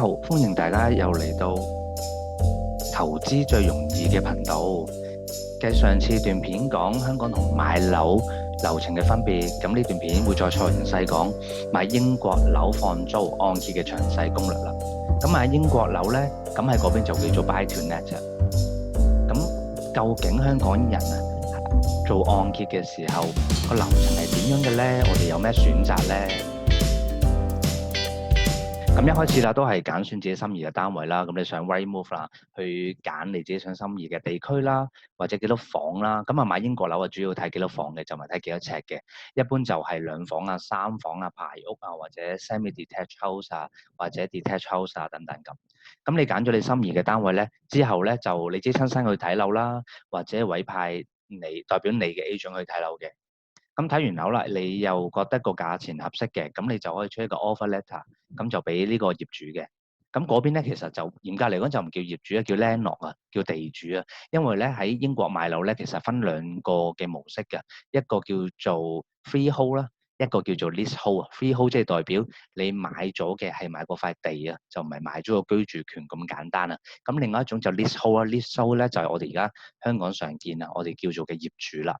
好，歡迎大家又嚟到投資最容易嘅頻道。繼上次段片講香港同買樓流程嘅分別，咁呢段片會再詳細講買英國樓放租按揭嘅詳細攻略啦。咁買英國樓呢，咁喺嗰邊就叫做 buy to let。咁究竟香港人做按揭嘅時候個流程係點樣嘅呢？我哋有咩選擇呢？咁一開始啦，都係揀選自己心儀嘅單位啦。咁你上 Rightmove 啦，去揀你自己想心儀嘅地區啦，或者幾多房啦。咁買英國樓主要睇幾多房嘅，就唔係睇幾多尺嘅。一般就係2房啊、3房啊、排屋啊，或者 semi-detached house 啊，或者 detached house 啊等等咁。咁你揀咗你心儀嘅單位咧，之後咧就你自己親身去睇樓啦，或者委派代表你嘅 agent 去睇樓嘅。咁睇完樓啦，你又覺得個價錢合適嘅，咁你就可以出一個 offer letter，咁就俾呢個業主嘅。咁嗰邊咧，其實就嚴格嚟講就唔叫業主啊，叫 landlord 啊，叫地主啊。因為咧喺英國買樓咧，其實分2個嘅模式嘅，一個叫做 freehold 啦，一個叫做 leasehold 啊。freehold 即係代表你買咗嘅係買嗰塊地啊，就唔係買咗個居住權咁簡單啊。咁另外一種就 leasehold 啦，leasehold 咧就係我哋而家香港常見啊，我哋叫做嘅業主啦。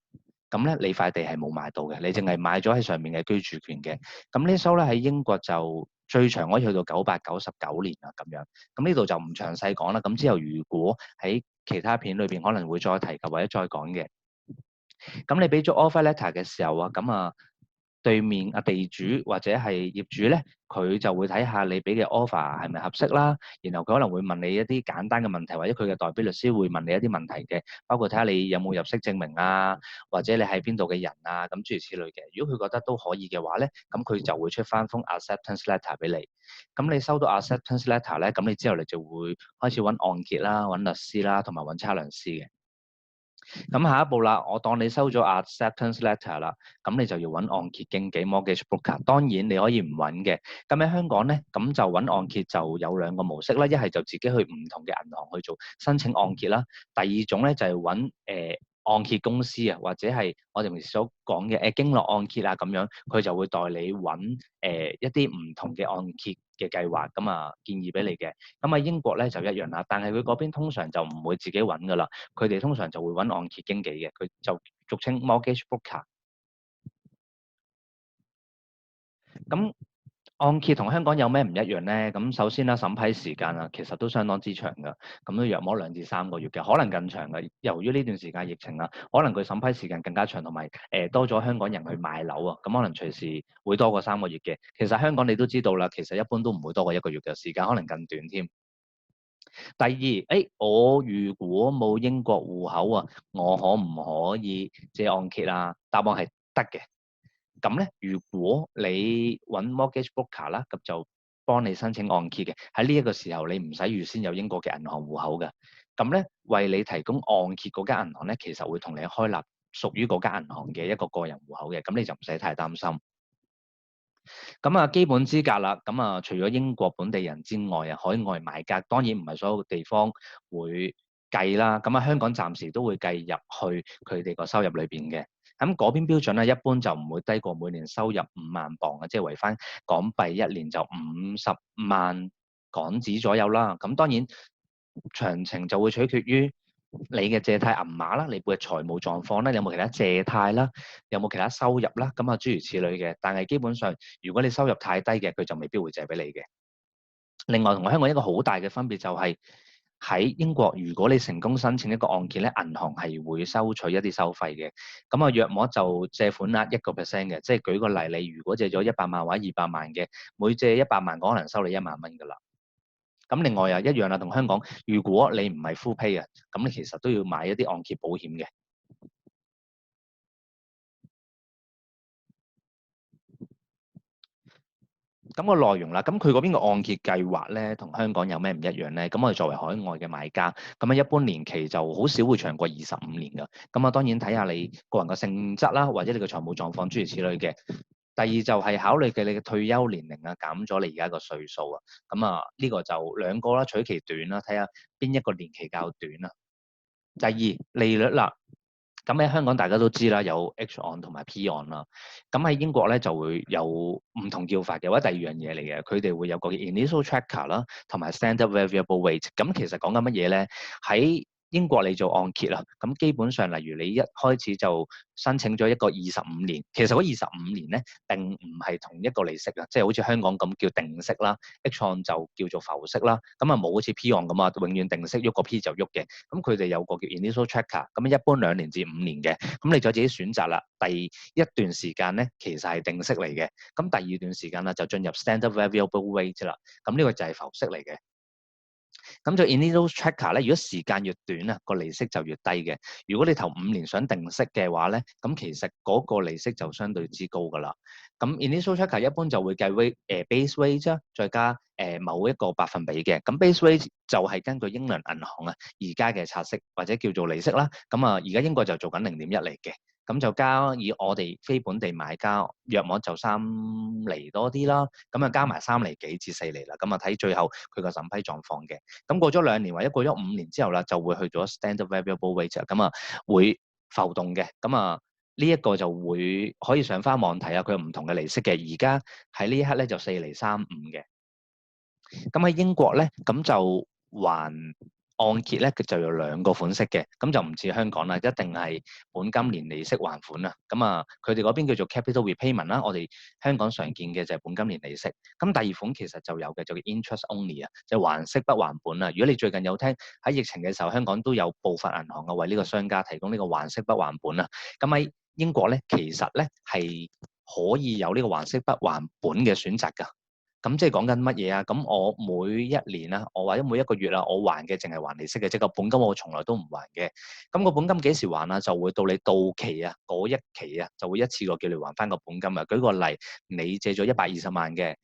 咁咧，你塊地係冇買到嘅，你淨係買咗喺上面嘅居住權嘅。咁呢收咧喺英國就最長可以去到999年啊，咁樣。咁呢度就唔詳細講啦。咁之後如果喺其他片裏邊可能會再提及或者再講嘅。咁你俾咗 offer letter 嘅時候啊，咁對面地主或者係業主咧，佢就會睇下你俾嘅 offer 係咪合適啦。然後佢可能會問你一啲簡單嘅問題，或者佢嘅代表律師會問你一啲問題嘅，包括睇下你有冇入息證明啊，或者你係邊度嘅人啊，咁諸如此類嘅。如果佢覺得都可以嘅話咧，咁佢就會出翻封 acceptance letter 俾你。咁你收到 acceptance letter 咧，咁你之後你就會開始揾按揭啦、揾律師啦，同埋揾測量師嘅。咁下一步啦，我當你收咗 acceptance letter 啦，咁你就要揾按揭經紀 mortgage broker。當然你可以唔揾嘅。咁喺香港咧，咁就揾按揭就有2個模式啦，一係就自己去唔同嘅銀行去做申請按揭啦。第二種咧就係揾按揭公司啊，或者係我哋平時所講嘅經絡按揭啊咁樣，佢就會代你揾一啲唔同嘅按揭嘅計劃，咁建議俾你嘅。咁英國咧就一樣啦，但係佢嗰邊通常就唔會自己揾噶啦，佢哋通常就會揾按揭經紀嘅，佢就俗稱 mortgage broker。咁按揭同香港有咩唔一樣咧？咁首先啦，審批時間啊，其實都相當之長㗎，咁都約莫2至3個月嘅，可能更長嘅。由於呢段時間疫情啊，可能佢審批時間更加長，同埋多咗香港人去買樓啊，咁可能隨時會多過3個月嘅。其實香港你都知道啦，其實一般都唔會多過1個月嘅時間，可能更短添。第二，我如果冇英國戶口啊，我可唔可以借按揭啊？答案係得嘅。咁咧，如果你揾 mortgage broker 啦，咁就幫你申請按揭嘅。喺呢一個時候，你唔使預先有英國嘅銀行戶口嘅。咁咧，為你提供按揭嗰間銀行咧，其實會同你開立屬於嗰間銀行嘅一個個人戶口嘅。咁你就唔使太擔心。基本資格啦，除咗英國本地人之外啊，海外買家當然唔係所有地方會計啦。香港暫時都會計入去佢哋個收入裏邊嘅。咁嗰邊標準咧，一般就唔會低過每年收入5萬磅啊，即係為翻港幣一年就50萬港紙左右啦。咁當然詳情就會取決於你嘅借貸銀碼啦，你嘅財務狀況啦，有冇其他借貸啦，有冇其他收入啦，諸如此類嘅。但係基本上，如果你收入太低嘅，佢就未必會借俾你嘅。另外，同香港一個好大嘅分別就係喺英國，如果你成功申請一個按揭咧，銀行係會收取一啲收費嘅。約莫就借款額1% 嘅，即係舉個例，你如果借咗100萬或者200萬嘅，每借100萬，可能收你1萬蚊㗎啦。咁另外一樣啦，同香港，如果你唔係 full pay 啊，咁你其實都要買一啲按揭保險嘅。咁個內容啦，咁佢嗰邊個按揭計劃咧，同香港有咩唔一樣咧？咁我哋作為海外嘅買家，一般年期就好少會長過25年㗎。當然睇下你個人嘅性質啦，或者你嘅財務狀況諸如此類嘅。第二就係考慮嘅你嘅退休年齡啊，減咗你而家個歲數啊。呢個就兩個啦，取其短啦，睇下邊一個年期較短啦。第二利率啦。咁喺香港大家都知啦，有 H 按同埋 P 按啦。咁喺英國咧就會有唔同叫法嘅，或者第二樣嘢嚟嘅，佢哋會有個 initial tracker 啦，同埋 standard variable rate。咁其實講緊乜嘢咧？喺英國你做按揭啦，咁基本上例如你一開始就申請咗一個25年，其實嗰25年咧並唔係同一個利息啊，即係好似香港咁叫定息啦，H 按就叫做浮息啦，咁啊冇好似 P 按咁啊，永遠定息喐個 P 就喐嘅，咁佢哋有個叫 initial tracker，咁一般2年至5年嘅，咁你就自己選擇啦。第一段時間咧其實係定息嚟嘅，咁第二段時間啦就進入 standard variable rate 啦，咁呢個就係浮息嚟嘅。咁就 initial tracker 咧，如果時間越短啊，個利息就越低嘅。如果你頭5年想定息嘅話咧，咁其實嗰個利息就相對之高噶啦。咁 initial tracker 一般就會計 base rate 啫，再加某一個百分比嘅。咁 base rate 就係根據英倫銀行啊而家嘅拆息或者叫做利息啦。咁啊，而家英國就做緊0.1厘嘅。咁就加以我哋非本地買家約莫就3厘多啲啦，咁啊加埋3厘幾至4厘啦，咁啊睇最後佢個審批狀況嘅。咁過咗2年或者過咗5年之後啦，就會去咗 standard variable rate，咁啊會浮動嘅。咁啊呢一個就會可以上翻網睇下，佢有唔同嘅利息嘅。而家喺呢一刻咧就4.35厘嘅。咁喺英國咧，咁就還按揭咧，佢就有2個款式嘅，咁就唔似香港啦，一定係本金連利息還款啊。咁啊，佢哋嗰邊叫做 capital repayment 啦，我哋香港常見嘅就係本金連利息。咁第二款其實就有嘅，就叫 interest only 啊，就係還息不還本啊。如果你最近有聽喺疫情嘅時候，香港都有部分銀行啊為呢個商家提供呢個還息不還本啊。咁喺英國咧，其實咧係可以有呢個還息不還本嘅選擇㗎。咁即係講緊乜嘢啊？咁我每一年啦，我或者每一個月啦，我還嘅淨係還利息嘅，即係個本金我從來都唔還嘅。咁個本金幾時還啊？就會到你到期啊，嗰一期啊，就會一次過叫你還翻個本金啊。舉個例，你借咗120萬嘅，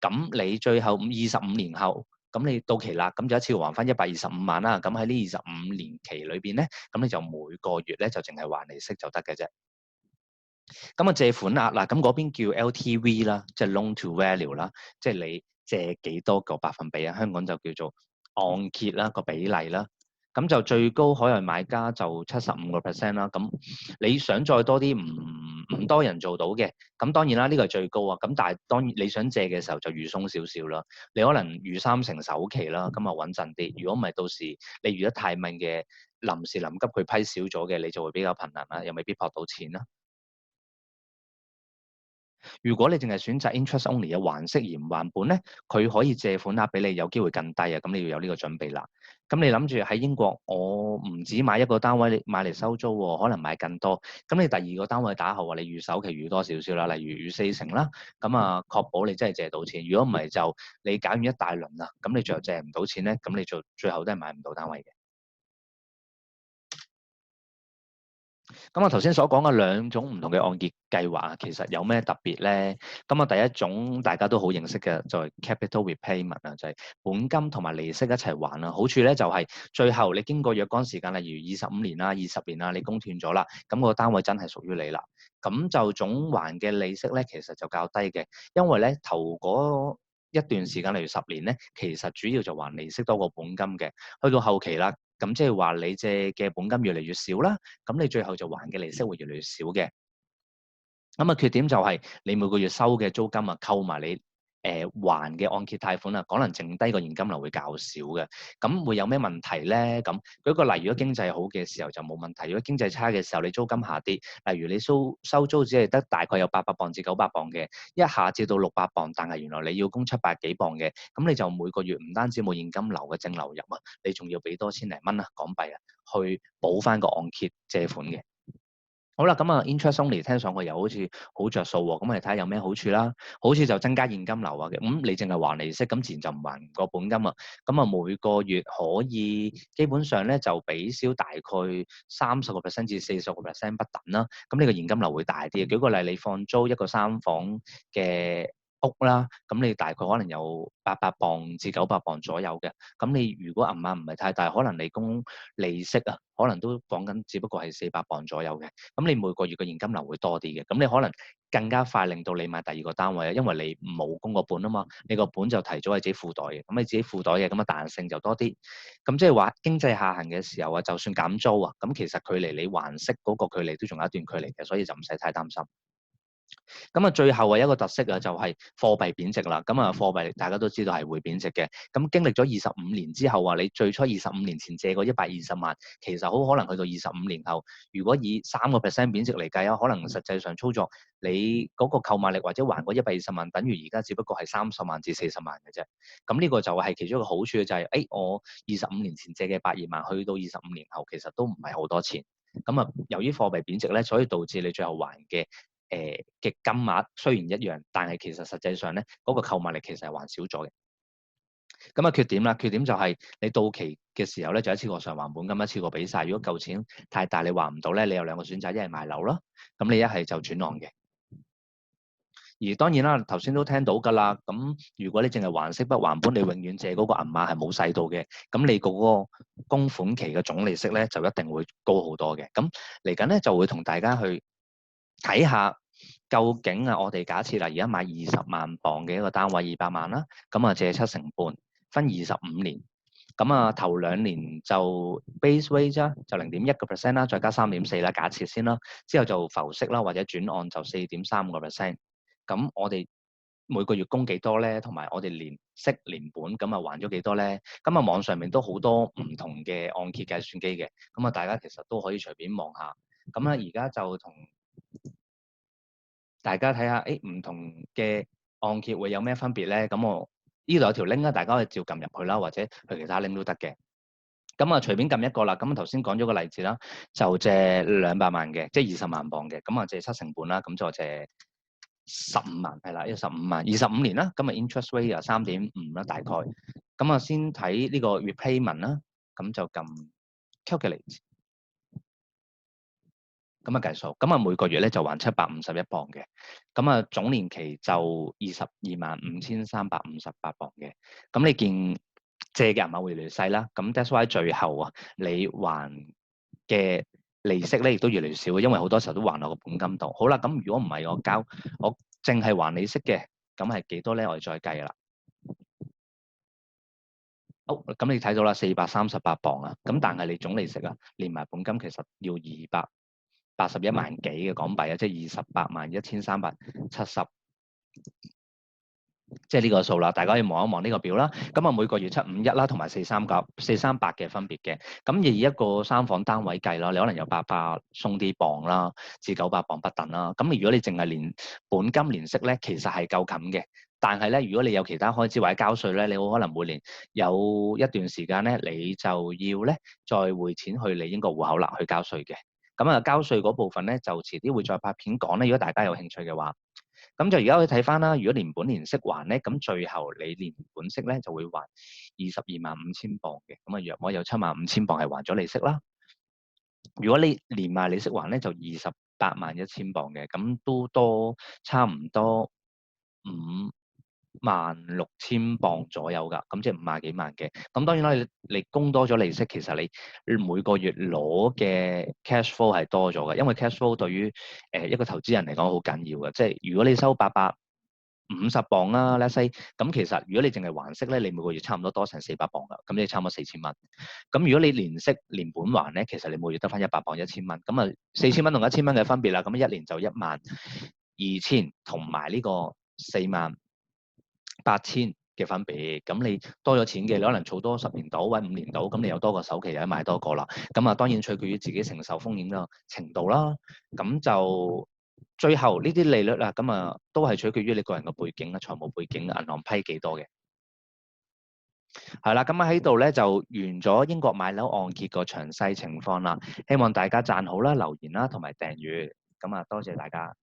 咁你最後25年後，咁你到期啦，咁就一次過還翻125萬啦。咁喺呢25年期裏邊咧，咁你就每個月咧就淨係還利息就得嘅啫。咁啊借款額啦，咁嗰邊叫 LTV 啦，即係 loan to value 啦，即係你借幾多個百分比啊？香港就叫做按揭啦，個比例啦。咁就最高海外買家就75%啦。咁你想再多啲唔多人做到嘅，咁當然啦，呢個係最高啊。咁但係當然你想借嘅時候就預鬆少少啦。你可能預3成首期啦，咁啊穩陣啲。如果唔係到時你預得太敏嘅，臨時臨急佢批少咗嘅，你就會比較頻能啦，又未必撲到錢啦。如果你淨係選擇 interest only 嘅還息而唔還本咧，佢可以借款額俾你有機會更低啊！咁你要有呢個準備啦。咁你諗住喺英國，我唔止買一個單位，你買嚟收租喎，可能買更多。咁你第二個單位打後啊，你預首期預多少少啦，例如預4成啦。咁啊，確保你真係借到錢。如果唔係就你搞完一大輪啦，咁你最後借唔到錢咧，咁你最後都係買唔到單位嘅。咁我頭先所講嘅2種唔同嘅按揭計劃啊，其實有咩特別咧？咁啊，第一種大家都好認識嘅就係 capital repayment 啊，就係本金同埋利息一齊還啊。好處咧就係最後你經過若干時間，例如25年啦、20年啦，你供斷咗啦，咁個單位真係屬於你啦。咁就總還嘅利息咧，其實就較低嘅，因為咧頭嗰一段時間，例如10年咧，其實主要就還利息多過本金嘅。去到後期啦，咁即係話你借嘅本金越嚟越少啦，咁你最後就還嘅利息會越嚟越少嘅。咁啊，缺點就係你每個月收嘅租金啊，扣埋你還嘅按揭貸款啊，可能剩低個現金流會較少嘅。咁會有咩問題咧？咁舉個例，如果經濟好嘅時候就冇問題，如果經濟差嘅時候，你租金下跌，例如你收租只係得大概有800磅至900磅嘅，一下至到600磅，但係原來你要供700幾磅嘅，咁你就每個月唔單止冇現金流嘅淨流入啊，你仲要俾多千零蚊啊港幣啊，去補翻個按揭借款嘅。好啦，咁啊，interest only 聽上去又好似好着數喎，咁我哋睇下有咩好處啦。好處就增加現金流啊，咁你淨係還利息，咁自然就唔還個本金啊。咁啊，每個月可以基本上咧就俾少大概30% 至40% 不等啦。咁呢個現金流會大啲。舉個例，你放租一個3房嘅屋啦，咁你大概可能有800磅至900磅左右嘅。咁你如果銀碼唔係太大，可能你供利息啊，可能都講緊只不過係400磅左右嘅。咁你每個月嘅現金流會多啲嘅，咁你可能更加快令到你買第二個單位啊，因為你冇供個本啊嘛，你個本就提早係自己褲袋嘅，咁你自己褲袋嘅，咁啊彈性就多啲。咁即係話經濟下行嘅時候啊，就算減租啊，咁其實距離你還息嗰個距離都仲有一段距離嘅，所以就唔使太擔心。咁啊，最後係一個特色啊，就係貨幣貶值啦。咁啊，貨幣大家都知道係會貶值嘅。咁經歷咗25年之後啊，你最初25年前借個120萬，其實好可能去到25年後，如果以3% 貶值嚟計啊，可能實際上操作你嗰個購買力或者還嗰120萬，等於而家只不過係30萬至40萬嘅啫。咁呢個就係其中一個好處就係，我25年前借嘅120萬，去到25年後其實都唔係好多錢。咁啊，由於貨幣貶值咧，所以導致你最後還嘅金額雖然一樣，但係其實實際上咧，嗰個購買力其實係還少咗嘅。咁啊，缺點啦，缺點就係你到期嘅時候咧，就一次過償還本咁一次過俾晒。如果夠錢太大，你還唔到咧，你有兩個選擇，一係賣樓啦，咁你一係就轉按嘅。而當然啦，頭先都聽到㗎啦。咁如果你淨係還息不還本，你永遠借嗰個銀碼係冇細到嘅，咁你嗰個供款期嘅總利息咧就一定會高好多嘅。咁嚟緊咧就會同大家去睇下究竟啊，我哋假設啦，而家買20萬磅嘅一個單位200萬啦，咁啊借7成半，分25年，咁啊頭2年就 base rate 啦，就0.1%啦，再加3.4%啦，假設先啦，之後就浮息啦，或者轉按就4.35%。咁我哋每個月供幾多咧？同埋我哋年息年本咁啊還咗幾多咧？咁啊網上面都好多唔同嘅按揭計算機嘅，咁啊大家其實都可以隨便望下。咁啊而家就同大家睇下，唔同嘅按揭會有咩分別咧？咁我呢度有條 link 啦，大家可以照撳入去啦，或者去其他 link 都得嘅。咁啊隨便撳一個啦。咁頭先講咗個例子啦，就借200萬嘅，即係20萬磅嘅，咁啊借7成半啦，咁就借15萬，係啦，呢個15萬25年啦，咁啊 interest rate 啊3.5啦，大概。咁啊先睇呢個 repayment 啦，咁就撳 calculate。咁啊計數，咁啊每個月咧就還751磅嘅，咁啊總年期就225358磅嘅。咁你見借嘅銀碼會越嚟越細啦，咁 that's why 最後啊你還嘅利息咧亦都越嚟越少，因為好多時候都還落個本金度。好啦，咁如果唔係我淨係還利息嘅，咁係幾多咧？我哋再計啦。好，咁你睇到啦，438磅啊，咁但係你總利息啊，連埋本金其實要281萬幾嘅港幣啊，即係281370，即係呢個數啦。大家可以望一望呢個表啦。咁啊每個月751啦，同埋438嘅分別嘅。咁以一個3房單位計啦，你可能有800鬆啲磅啦，至900磅不等啦。咁如果你淨係連本金連息咧，其實係夠冚嘅。但係咧，如果你有其他開支或者交稅咧，你好可能每年有一段時間咧，你就要咧再匯錢去你英國戶口啦，去交稅嘅。咁啊，交稅嗰部分咧，就遲啲會再拍片講咧。如果大家有興趣嘅話，咁就而家可以睇翻啦。如果連本連息還咧，咁最後你連本息咧就會還225000磅嘅。咁啊，約莫有75000磅係還咗利息啦。如果你連埋利息還咧，就281000磅嘅，咁都多差唔多56000磅左右㗎，咁即係50幾萬嘅。咁當然啦，你供多咗利息，其實你每個月攞嘅 cash flow 係多咗嘅，因為 cash flow 對於一個投資人嚟講好緊要嘅。即係如果你收850磅啦，let's say，咁其實如果你淨係還息咧，你每個月差唔多成400磅㗎，咁你差唔多4000蚊。咁如果你連息連本還咧，其實你每月得翻100磅1000蚊，咁啊4000蚊同1000蚊嘅分別啦。咁一年就12000同埋呢個48000嘅分別。咁你多咗錢嘅，你可能儲多10年到或者5年到，咁你有多個首期又買多個啦。咁啊當然取決於自己承受風險嘅程度啦。咁就最後呢啲利率啊，咁啊都係取決於你個人嘅背景啊、財務背景、銀行批幾多嘅。係啦，咁喺度咧就完咗英國買樓按揭個詳細情況啦。希望大家讚好啦、留言啦同埋訂閱。咁啊多謝大家。